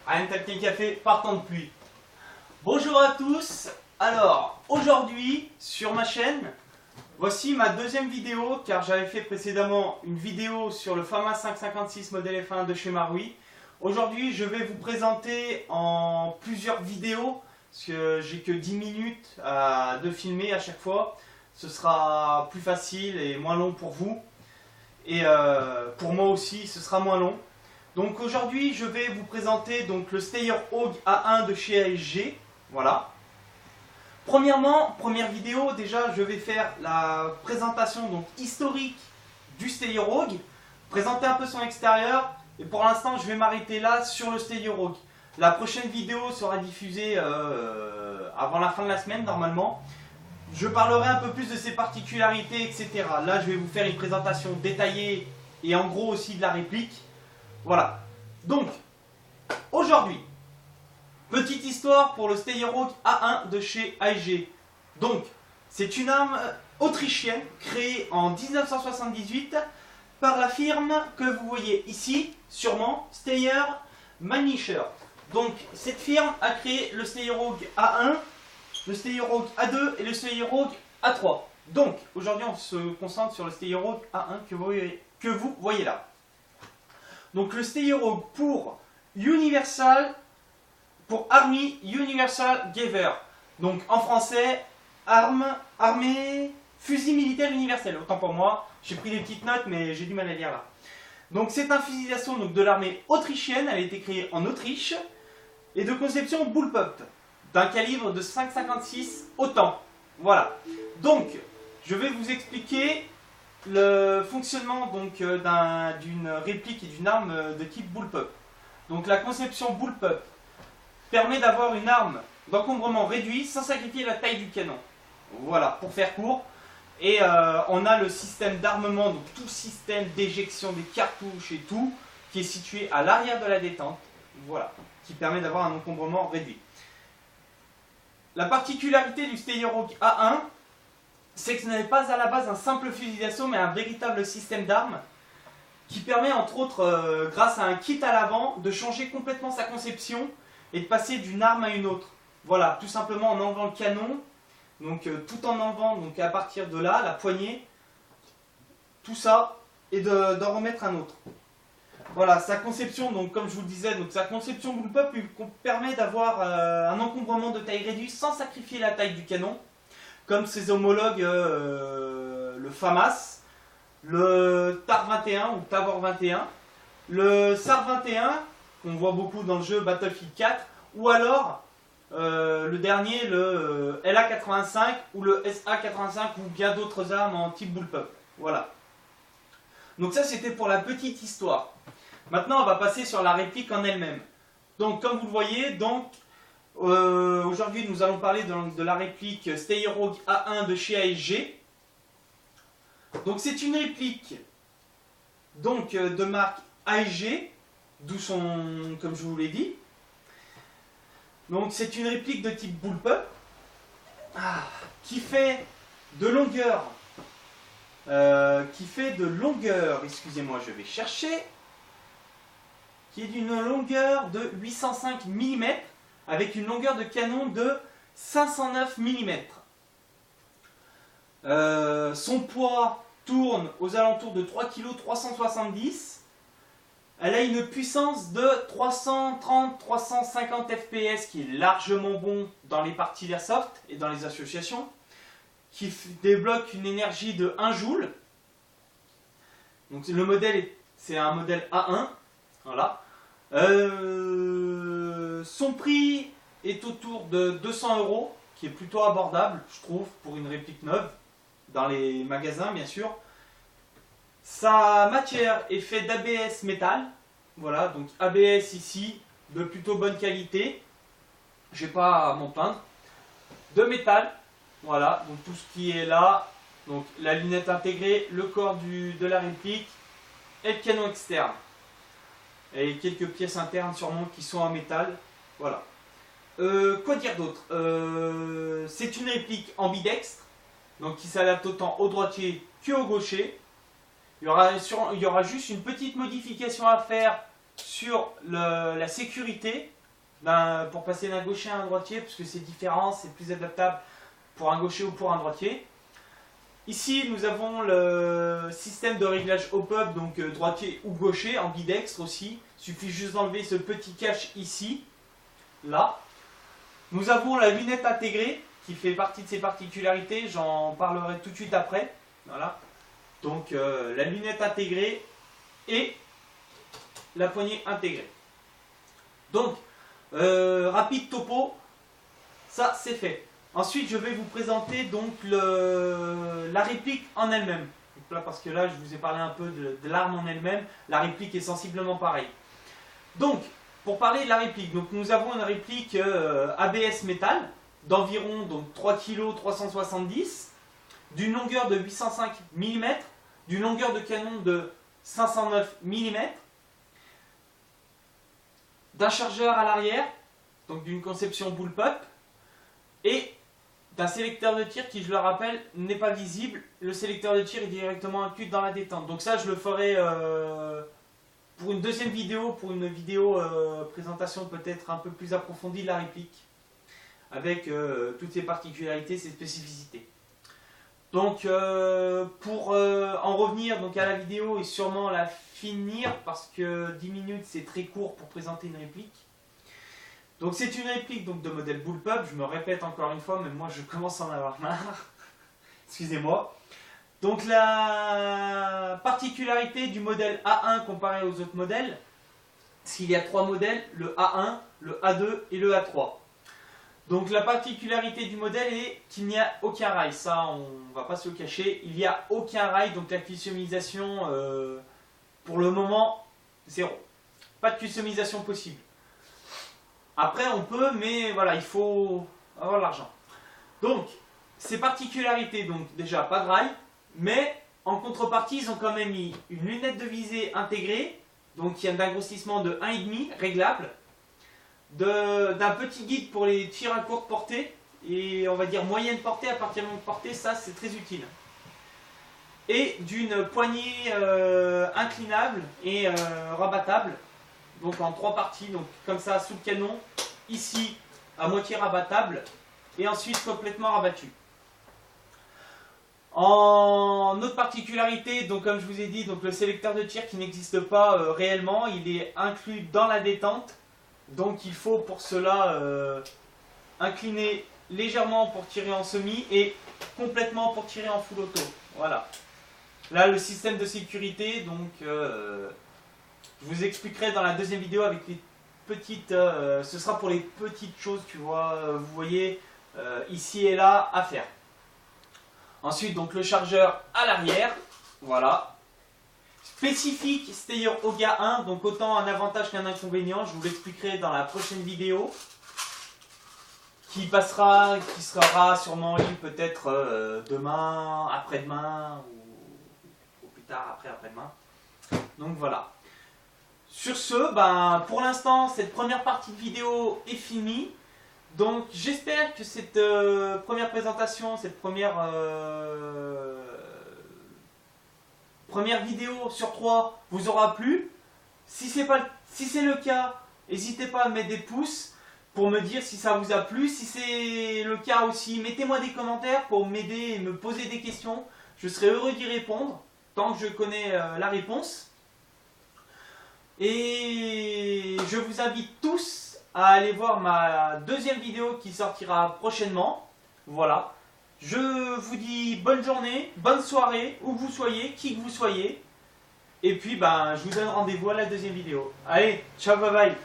Rien tel qu'un café partant de pluie. Bonjour à tous. Alors, aujourd'hui, sur ma chaîne, voici ma deuxième vidéo, car j'avais fait précédemment une vidéo sur le Fama 556 modèle F1 de chez Marui. Aujourd'hui, je vais vous présenter en plusieurs vidéos, parce que j'ai que 10 minutes de filmer à chaque fois. Ce sera plus facile et moins long pour vous. Et pour moi aussi, ce sera moins long. Donc aujourd'hui, je vais vous présenter donc, le Steyr Hawk A1 de chez ASG. Voilà. Premièrement, première vidéo, déjà je vais faire la présentation donc, historique du Steyr Hawk, présenter un peu son extérieur, et pour l'instant je vais m'arrêter là sur le Steyr Hawk. La prochaine vidéo sera diffusée avant la fin de la semaine normalement. Je parlerai un peu plus de ses particularités, etc. Là je vais vous faire une présentation détaillée et en gros aussi de la réplique. Voilà. Donc, aujourd'hui, petite histoire pour le Steyr Hawk A1 de chez ASG. Donc, c'est une arme autrichienne créée en 1978 par la firme que vous voyez ici, sûrement, Steyr Mannlicher. Donc, cette firme a créé le Steyr Hawk A1, le Steyr Hawk A2 et le Steyr Hawk A3. Donc, aujourd'hui, on se concentre sur le Steyr Hawk A1 que vous voyez là. Donc le Steyr Hawk pour Army Universal Giver. Donc en français, armée, fusil militaire universel. Autant pour moi, j'ai pris des petites notes mais j'ai du mal à lire là. Donc c'est un fusil d'assaut de l'armée autrichienne, elle a été créée en Autriche, et de conception bullpup, d'un calibre de 5,56 autant. Voilà. Donc je vais vous expliquer le fonctionnement d'une réplique et d'une arme de type bullpup. Donc la conception bullpup permet d'avoir une arme d'encombrement réduit sans sacrifier la taille du canon. Voilà, pour faire court. Et on a le système d'armement, donc tout système d'éjection des cartouches et tout, qui est situé à l'arrière de la détente. Voilà, qui permet d'avoir un encombrement réduit. La particularité du Steyr Hawk A1, c'est que ce n'est pas à la base un simple fusil d'assaut, mais un véritable système d'armes qui permet, entre autres, grâce à un kit à l'avant, de changer complètement sa conception et de passer d'une arme à une autre. Voilà, tout simplement en enlevant le canon, donc tout en enlevant, donc à partir de là, la poignée, tout ça, et d'en remettre un autre. Voilà, sa conception, donc comme je vous le disais, donc sa conception bullpup lui permet d'avoir un encombrement de taille réduite sans sacrifier la taille du canon, comme ses homologues le FAMAS, le TAR 21 ou TAVOR 21, le SAR 21, qu'on voit beaucoup dans le jeu Battlefield 4, ou alors le dernier, le LA 85 ou le SA 85 ou bien d'autres armes en type bullpup. Voilà. Donc ça c'était pour la petite histoire. Maintenant on va passer sur la réplique en elle-même. Donc comme vous le voyez, donc aujourd'hui nous allons parler de la réplique Steyr Hawk A1 de chez ASG. Donc c'est une réplique donc, de marque ASG, d'où son, comme je vous l'ai dit. Donc c'est une réplique de type bullpup qui fait de longueur, excusez-moi je vais chercher, qui est d'une longueur de 805 mm avec une longueur de canon de 509 mm. Son poids tourne aux alentours de 3,370 kg. Elle a une puissance de 330-350 fps qui est largement bon dans les parties d'airsoft et dans les associations, qui débloque une énergie de 1 joule. Donc le modèle, c'est un modèle A1. Voilà. Son prix est autour de 200 €, qui est plutôt abordable, je trouve, pour une réplique neuve, dans les magasins, bien sûr. Sa matière est faite d'ABS métal, voilà, donc ABS ici, de plutôt bonne qualité, j'ai pas à m'en plaindre. De métal, voilà, donc tout ce qui est là, donc la lunette intégrée, le corps de la réplique et le canon externe. Et quelques pièces internes sûrement qui sont en métal, voilà. Quoi dire d'autre, c'est une réplique ambidextre, donc qui s'adapte autant au droitier qu'au gaucher. Il y aura juste une petite modification à faire sur la sécurité, pour passer d'un gaucher à un droitier, parce que c'est différent, c'est plus adaptable pour un gaucher ou pour un droitier. Ici, nous avons le système de réglage hop-up, donc droitier ou gaucher, ambidextre aussi. Il suffit juste d'enlever ce petit cache ici, là. Nous avons la lunette intégrée, qui fait partie de ses particularités, j'en parlerai tout de suite après. Voilà. Donc la lunette intégrée et la poignée intégrée. Donc, rapide topo, ça c'est fait. Ensuite, je vais vous présenter donc la réplique en elle-même. Donc là, parce que là, je vous ai parlé un peu de l'arme en elle-même. La réplique est sensiblement pareille. Donc, pour parler de la réplique, donc nous avons une réplique ABS métal d'environ 3 kg 370, d'une longueur de 805 mm, d'une longueur de canon de 509 mm, d'un chargeur à l'arrière, donc d'une conception bullpup, et d'un sélecteur de tir qui, je le rappelle, n'est pas visible. Le sélecteur de tir est directement inclus dans la détente. Donc ça, je le ferai pour une deuxième vidéo, pour une vidéo présentation peut-être un peu plus approfondie de la réplique, avec toutes ses particularités, ses spécificités. Donc pour en revenir donc, à la vidéo et sûrement la finir, parce que 10 minutes c'est très court pour présenter une réplique. Donc c'est une réplique donc, de modèle bullpup, je me répète encore une fois, mais moi je commence à en avoir marre. Excusez-moi. Donc la particularité du modèle A1 comparé aux autres modèles, c'est qu'il y a 3 modèles, le A1, le A2 et le A3. Donc la particularité du modèle est qu'il n'y a aucun rail, ça on ne va pas se le cacher, il n'y a aucun rail, donc la customisation pour le moment, zéro. Pas de customisation possible. Après on peut, mais voilà, il faut avoir l'argent. Donc, ces particularités, donc déjà pas de rail, mais en contrepartie, ils ont quand même mis une lunette de visée intégrée, donc qui a un grossissement de 1,5 réglable, d'un petit guide pour les tirs à courte portée, et on va dire moyenne portée à partir de longue portée, ça c'est très utile. Et d'une poignée inclinable et rabattable, donc en 3 parties, donc comme ça sous le canon, ici à moitié rabattable, et ensuite complètement rabattu. En autre particularité, donc comme je vous ai dit, donc le sélecteur de tir qui n'existe pas réellement, il est inclus dans la détente, donc il faut pour cela incliner légèrement pour tirer en semi et complètement pour tirer en full auto. Voilà. Là le système de sécurité, donc je vous expliquerai dans la deuxième vidéo avec les petites, ce sera pour les petites choses, tu vois, vous voyez, ici et là à faire. Ensuite, donc le chargeur à l'arrière, voilà. Spécifique Steyr Oga 1, donc autant un avantage qu'un inconvénient, je vous l'expliquerai dans la prochaine vidéo. Qui sera sûrement en ligne peut-être demain, après-demain, ou plus tard, après-demain. Donc voilà. Sur ce, ben, pour l'instant, cette première partie de vidéo est finie. Donc j'espère que cette première présentation, cette première vidéo sur 3 vous aura plu. Si c'est le cas, n'hésitez pas à mettre des pouces pour me dire si ça vous a plu. Si c'est le cas aussi, mettez-moi des commentaires pour m'aider et me poser des questions. Je serai heureux d'y répondre tant que je connais la réponse. Et je vous invite tous à aller voir ma deuxième vidéo qui sortira prochainement. Voilà. Je vous dis bonne journée, bonne soirée, où que vous soyez, qui que vous soyez. Et puis, ben, je vous donne rendez-vous à la deuxième vidéo. Allez, ciao, bye bye.